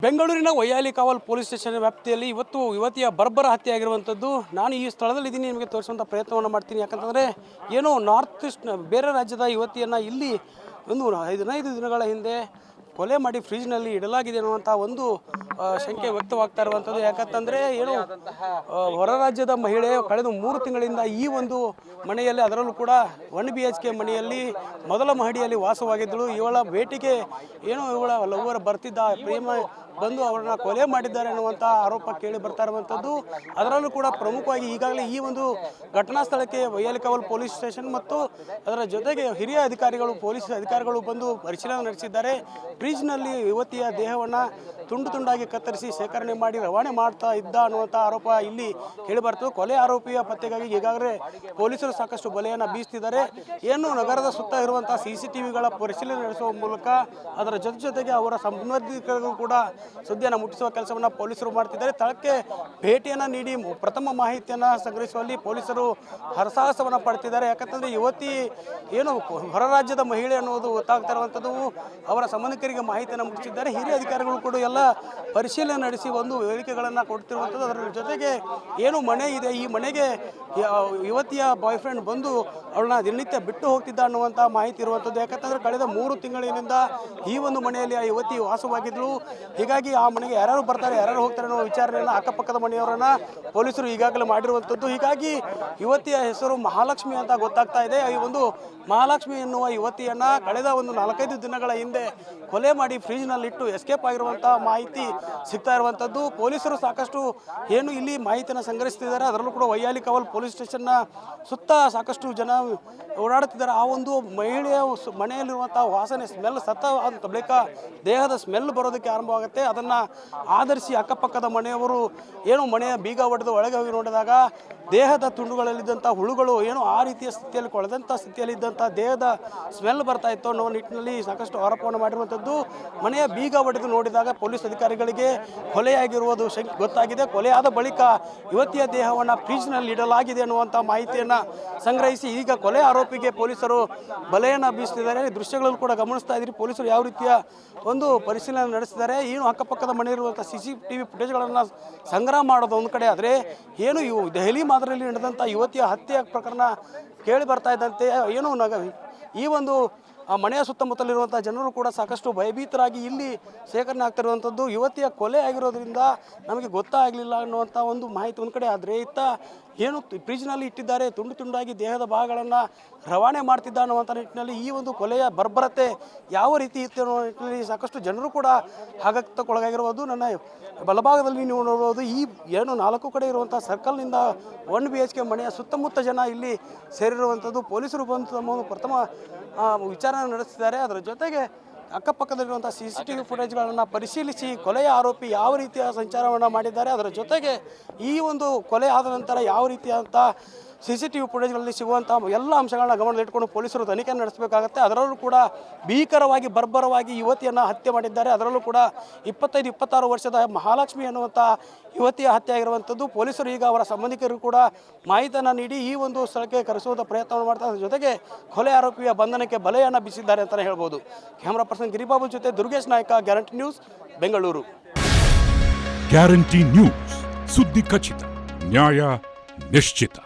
ಬೆಂಗಳೂರಿನ Vyalikaval police station ವ್ಯಾಪ್ತಿಯಲ್ಲಿ ಇವತ್ತು ಯುವತಿಯ ಬರ್ಬರ ಹತ್ಯೆ ಆಗಿರುವಂಥದ್ದು. ನಾನು ಈ ಸ್ಥಳದಲ್ಲಿ ಇದ್ದೀನಿ, ನಿಮಗೆ ತೋರಿಸುವಂಥ ಪ್ರಯತ್ನವನ್ನು ಮಾಡ್ತೀನಿ. ಯಾಕಂತಂದರೆ ಏನೋ ನಾರ್ತ್ ಈಸ್ಟ್ ಬೇರೆ ರಾಜ್ಯದ ಯುವತಿಯನ್ನು ಇಲ್ಲಿ ಒಂದು 15 ದಿನಗಳ ಹಿಂದೆ ಕೊಲೆ ಮಾಡಿ ಫ್ರಿಜ್ನಲ್ಲಿ ಇಡಲಾಗಿದೆ ಅನ್ನುವಂಥ ಒಂದು ಶಂಕೆ ವ್ಯಕ್ತವಾಗ್ತಾ ಇರುವಂಥದ್ದು. ಯಾಕಂತಂದರೆ ಏನು ಹೊರ ರಾಜ್ಯದ ಮಹಿಳೆ ಕಳೆದ 3 ತಿಂಗಳಿಂದ ಈ ಒಂದು ಮನೆಯಲ್ಲಿ, ಅದರಲ್ಲೂ ಕೂಡ 1 BHK ಮನೆಯಲ್ಲಿ ಮೊದಲ ಮಹಡಿಯಲ್ಲಿ ವಾಸವಾಗಿದ್ದಳು. ಇವಳ ಭೇಟಿಗೆ ಏನೋ ಇವಳ ಲವ್ವರ್ ಬರ್ತಿದ್ದ, ಪ್ರೇಮ ಬಂದು ಅವರನ್ನು ಕೊಲೆ ಮಾಡಿದ್ದಾರೆ ಅನ್ನುವಂಥ ಆರೋಪ ಕೇಳಿ ಬರ್ತಾ ಇರುವಂಥದ್ದು. ಅದರಲ್ಲೂ ಕೂಡ ಪ್ರಮುಖವಾಗಿ ಈಗಾಗಲೇ ಈ ಒಂದು ಘಟನಾ ಸ್ಥಳಕ್ಕೆ ವೈಯಾಲಿಕಾವಲ್ ಪೊಲೀಸ್ ಸ್ಟೇಷನ್ ಮತ್ತು ಅದರ ಜೊತೆಗೆ ಹಿರಿಯ ಅಧಿಕಾರಿಗಳು, ಪೊಲೀಸ್ ಅಧಿಕಾರಿಗಳು ಬಂದು ಪರಿಶೀಲನೆ ನಡೆಸಿದ್ದಾರೆ. ಫ್ರಿಜ್ನಲ್ಲಿ ಯುವತಿಯ ದೇಹವನ್ನು ತುಂಡು ತುಂಡಾಗಿ ಕತ್ತರಿಸಿ ಶೇಖರಣೆ ಮಾಡಿ ರವಾನೆ ಮಾಡ್ತಾ ಇದ್ದ ಅನ್ನುವಂಥ ಆರೋಪ ಇಲ್ಲಿ ಕೇಳಿಬರ್ತದೆ. ಕೊಲೆ ಆರೋಪಿಯ ಪತ್ತೆಗಾಗಿ ಈಗಾಗಲೇ ಪೊಲೀಸರು ಸಾಕಷ್ಟು ಬಲೆಯನ್ನು ಬೀಸ್ತಿದ್ದಾರೆ. ಏನು ನಗರದ ಸುತ್ತ ಇರುವಂಥ CCTVಗಳ ಪರಿಶೀಲನೆ ನಡೆಸುವ ಮೂಲಕ ಅದರ ಜೊತೆಗೆ ಅವರ ಸಂಬಂಧಿಕರಿಗೂ ಕೂಡ ಸುದ್ದಿಯನ್ನು ಮುಟ್ಟಿಸುವ ಕೆಲಸವನ್ನು ಪೊಲೀಸರು ಮಾಡ್ತಿದ್ದಾರೆ. ಸ್ಥಳಕ್ಕೆ ಭೇಟಿಯನ್ನು ನೀಡಿ ಪ್ರಥಮ ಮಾಹಿತಿಯನ್ನು ಸಂಗ್ರಹಿಸುವಲ್ಲಿ ಪೊಲೀಸರು ಹರಸಾಹಸವನ್ನು ಪಡ್ತಿದ್ದಾರೆ. ಯಾಕಂತಂದರೆ ಯುವತಿ ಏನು ಹೊರ ರಾಜ್ಯದ ಮಹಿಳೆ ಅನ್ನೋದು ಗೊತ್ತಾಗ್ತಾ ಇರುವಂಥದ್ದು. ಅವರ ಸಂಬಂಧಿಕರಿಗೆ ಮಾಹಿತಿಯನ್ನು ಮುಟ್ಟಿಸಿದ್ದಾರೆ. ಹಿರಿಯ ಅಧಿಕಾರಿಗಳು ಕೂಡ ಎಲ್ಲ ಪರಿಶೀಲನೆ ನಡೆಸಿ ಒಂದು ಹೇಳಿಕೆಗಳನ್ನು ಕೊಡ್ತಿರುವಂಥದ್ದು. ಅದರ ಜೊತೆಗೆ ಏನು ಮನೆ ಇದೆ, ಈ ಮನೆಗೆ ಯುವತಿಯ ಬಾಯ್ ಫ್ರೆಂಡ್ ಬಂದು ಅವಳನ್ನ ದಿನನಿತ್ಯ ಬಿಟ್ಟು ಹೋಗ್ತಿದ್ದ ಅನ್ನುವಂಥ ಮಾಹಿತಿ ಇರುವಂಥದ್ದು. ಯಾಕಂತಂದರೆ ಕಳೆದ 3 ತಿಂಗಳಿನಿಂದ ಈ ಒಂದು ಮನೆಯಲ್ಲಿ ಆ ಯುವತಿ ವಾಸವಾಗಿದ್ದಳು. ಹೀಗಾಗಿ ಆ ಮನೆಗೆ ಯಾರು ಬರ್ತಾರೆ, ಯಾರು ಹೋಗ್ತಾರೆ ಅನ್ನೋ ವಿಚಾರಣೆಯನ್ನು ಅಕ್ಕಪಕ್ಕದ ಮನೆಯವರನ್ನು ಪೊಲೀಸರು ಈಗಾಗಲೇ ಮಾಡಿರುವಂಥದ್ದು. ಹೀಗಾಗಿ ಯುವತಿಯ ಹೆಸರು ಮಹಾಲಕ್ಷ್ಮಿ ಅಂತ ಗೊತ್ತಾಗ್ತಾ ಇದೆ. ಈ ಒಂದು ಮಹಾಲಕ್ಷ್ಮಿ ಎನ್ನುವ ಯುವತಿಯನ್ನು ಕಳೆದ ಒಂದು 4-5 ದಿನಗಳ ಹಿಂದೆ ಕೊಲೆ ಮಾಡಿ ಫ್ರಿಜ್ನಲ್ಲಿಟ್ಟು ಎಸ್ಕೇಪ್ ಆಗಿರುವಂಥ ಮಾಹಿತಿ ಸಿಗ್ತಾ ಇರುವಂಥದ್ದು. ಪೊಲೀಸರು ಸಾಕಷ್ಟು ಏನು ಇಲ್ಲಿ ಮಾಹಿತಿಯನ್ನು ಸಂಗ್ರಹಿಸ್ತಿದ್ದಾರೆ. ಅದರಲ್ಲೂ ಕೂಡ ವೈಯಾಲಿಕಾವಲ್ ಪೊಲೀಸ್ ಸ್ಟೇಷನ್ನ ಸುತ್ತ ಸಾಕಷ್ಟು ಜನ ಓಡಾಡುತ್ತಿದ್ದಾರೆ. ಆ ಒಂದು ಮಹಿಳೆಯ ಮನೆಯಲ್ಲಿರುವಂಥ ವಾಸನೆ, ಸ್ಮೆಲ್, ಸತ್ತ ಅಂತ ಬಳಿಕ ದೇಹದ ಸ್ಮೆಲ್ ಬರೋದಕ್ಕೆ ಆರಂಭವಾಗುತ್ತೆ. ಅದನ್ನು ಆಧರಿಸಿ ಅಕ್ಕಪಕ್ಕದ ಮನೆಯವರು ಏನು ಮನೆಯ ಬೀಗ ಹೊಡೆದು ಒಳಗೆ ಹೋಗಿ ನೋಡಿದಾಗ ದೇಹದ ತುಂಡುಗಳಲ್ಲಿದ್ದಂಥ ಹುಳುಗಳು ಏನು ಆ ರೀತಿಯ ಸ್ಥಿತಿಯಲ್ಲಿ, ಕೊಳೆದಂಥ ಸ್ಥಿತಿಯಲ್ಲಿದ್ದಂಥ ದೇಹದ ಸ್ಮೆಲ್ ಬರ್ತಾ ಇತ್ತು ಅನ್ನೋ ನಿಟ್ಟಿನಲ್ಲಿ ಸಾಕಷ್ಟು ಆರೋಪವನ್ನು ಮಾಡಿರುವಂಥದ್ದು. ಮನೆಯ ಬೀಗ ಹೊಡೆದು ನೋಡಿದಾಗ ಪೊಲೀಸ್ ಅಧಿಕಾರಿಗಳಿಗೆ ಕೊಲೆಯಾಗಿರುವುದು ಗೊತ್ತಾಗಿದೆ. ಕೊಲೆಯಾದ ಬಳಿಕ ಯುವತಿಯ ದೇಹವನ್ನು ಫ್ರಿಜ್ನಲ್ಲಿ ಇಡಲಾಗಿದೆ ಅನ್ನುವಂಥ ಮಾಹಿತಿಯನ್ನು ಸಂಗ್ರಹಿಸಿ ಈಗ ಕೊಲೆ ಆರೋಪಿಗೆ ಪೊಲೀಸರು ಬಲೆಯನ್ನು ಬೀಸ್ತಿದ್ದಾರೆ. ಈ ದೃಶ್ಯಗಳನ್ನು ಕೂಡ ಗಮನಿಸ್ತಾ ಇದ್ದೀರಿ. ಪೊಲೀಸರು ಯಾವ ರೀತಿಯ ಒಂದು ಪರಿಶೀಲನೆ ನಡೆಸಿದ್ದಾರೆ. ಏನು ಅಕ್ಕಪಕ್ಕದ ಮನೆ ಇರುವಂಥ CCTV ಫುಟೇಜ್ಗಳನ್ನು ಸಂಗ್ರಹ ಮಾಡೋದು ಒಂದು ಕಡೆ ಆದರೆ, ಏನು ಇವು ದೆಹಲಿ ಮಾದರಿಯಲ್ಲಿ ನಡೆದಂಥ ಯುವತಿಯ ಹತ್ಯೆ ಪ್ರಕರಣ ಕೇಳಿ ಬರ್ತಾ ಇದ್ದಂತೆ ಏನು ಈ ಒಂದು ಆ ಮನೆಯ ಸುತ್ತಮುತ್ತಲಿರುವಂಥ ಜನರು ಕೂಡ ಸಾಕಷ್ಟು ಭಯಭೀತರಾಗಿ ಇಲ್ಲಿ ಶೇಖರಣೆ ಆಗ್ತಿರುವಂಥದ್ದು. ಯುವತಿಯ ಕೊಲೆ ಆಗಿರೋದ್ರಿಂದ ನಮಗೆ ಗೊತ್ತಾಗಲಿಲ್ಲ ಅನ್ನುವಂಥ ಒಂದು ಮಾಹಿತಿ ಒಂದು ಕಡೆ ಆದರೆ, ಇತ್ತ ಏನು ಫ್ರಿಜ್ನಲ್ಲಿ ಇಟ್ಟಿದ್ದಾರೆ, ತುಂಡು ತುಂಡಾಗಿ ದೇಹದ ಭಾಗಗಳನ್ನು ರವಾನೆ ಮಾಡ್ತಿದ್ದ ಅನ್ನುವಂಥ ನಿಟ್ಟಿನಲ್ಲಿ ಈ ಒಂದು ಕೊಲೆಯ ಬರ್ಬರತೆ ಯಾವ ರೀತಿ ಇತ್ತು ಅನ್ನೋ ನಿಟ್ಟಿನಲ್ಲಿ ಸಾಕಷ್ಟು ಜನರು ಕೂಡ ಆಘಾತಕ್ಕೊಳಗಾಗಿರುವುದು. ನನ್ನ ಬಲಭಾಗದಲ್ಲಿ ನೀವು ನೋಡ್ಬೋದು, ಈ ಏನು 4 ಕಡೆ ಇರುವಂಥ ಸರ್ಕಲ್ನಿಂದ 1 BHK ಮನೆಯ ಸುತ್ತಮುತ್ತ ಜನ ಇಲ್ಲಿ ಸೇರಿರುವಂಥದ್ದು. ಪೊಲೀಸರು ಬಂದು ತಮ್ಮ ಪ್ರಥಮ ವಿಚಾರಣೆ ನಡೆಸಿದ್ದಾರೆ. ಅದರ ಜೊತೆಗೆ ಅಕ್ಕಪಕ್ಕದಲ್ಲಿರುವಂಥ CCTV ಫುಟೇಜ್ಗಳನ್ನು ಪರಿಶೀಲಿಸಿ ಕೊಲೆಯ ಆರೋಪಿ ಯಾವ ರೀತಿಯ ಸಂಚಾರವನ್ನು ಮಾಡಿದ್ದಾರೆ, ಅದರ ಜೊತೆಗೆ ಈ ಒಂದು ಕೊಲೆ ಆದ ನಂತರ ಯಾವ ರೀತಿಯಾದಂಥ CCTV ಫುಟೇಜ್ಗಳಲ್ಲಿ ಸಿಗುವಂಥ ಎಲ್ಲ ಅಂಶಗಳನ್ನ ಗಮನದಲ್ಲಿಟ್ಕೊಂಡು ಪೊಲೀಸರು ತನಿಖೆ ನಡೆಸಬೇಕಾಗತ್ತೆ. ಅದರಲ್ಲೂ ಕೂಡ ಭೀಕರವಾಗಿ ಬರ್ಬರವಾಗಿ ಯುವತಿಯನ್ನು ಹತ್ಯೆ ಮಾಡಿದ್ದಾರೆ. ಅದರಲ್ಲೂ ಕೂಡ 25-26 ವರ್ಷದ ಮಹಾಲಕ್ಷ್ಮಿ ಅನ್ನುವಂಥ ಯುವತಿಯ ಹತ್ಯೆ ಆಗಿರುವಂಥದ್ದು. ಪೊಲೀಸರು ಈಗ ಅವರ ಸಂಬಂಧಿಕರು ಕೂಡ ಮಾಹಿತಿಯನ್ನು ನೀಡಿ ಈ ಒಂದು ಸ್ಥಳಕ್ಕೆ ಕರೆಸುವಂಥ ಪ್ರಯತ್ನವನ್ನು ಮಾಡ್ತಾರೆ. ಅದರ ಜೊತೆಗೆ ಕೊಲೆ ಆರೋಪಿಯ ಬಂಧನಕ್ಕೆ ಬಲೆಯನ್ನು ಬೀಸಿದ್ದಾರೆ ಅಂತಲೇ ಹೇಳ್ಬೋದು. ಕ್ಯಾಮ್ರಾ ಪರ್ಸನ್ ಗಿರಿಬಾಬು ಜೊತೆ Durgesh Naik, guarantee news, Bengaluru. Guarantee news, ಸುದ್ದಿ ಖಚಿತ, ನ್ಯಾಯ ನಿಶ್ಚಿತ.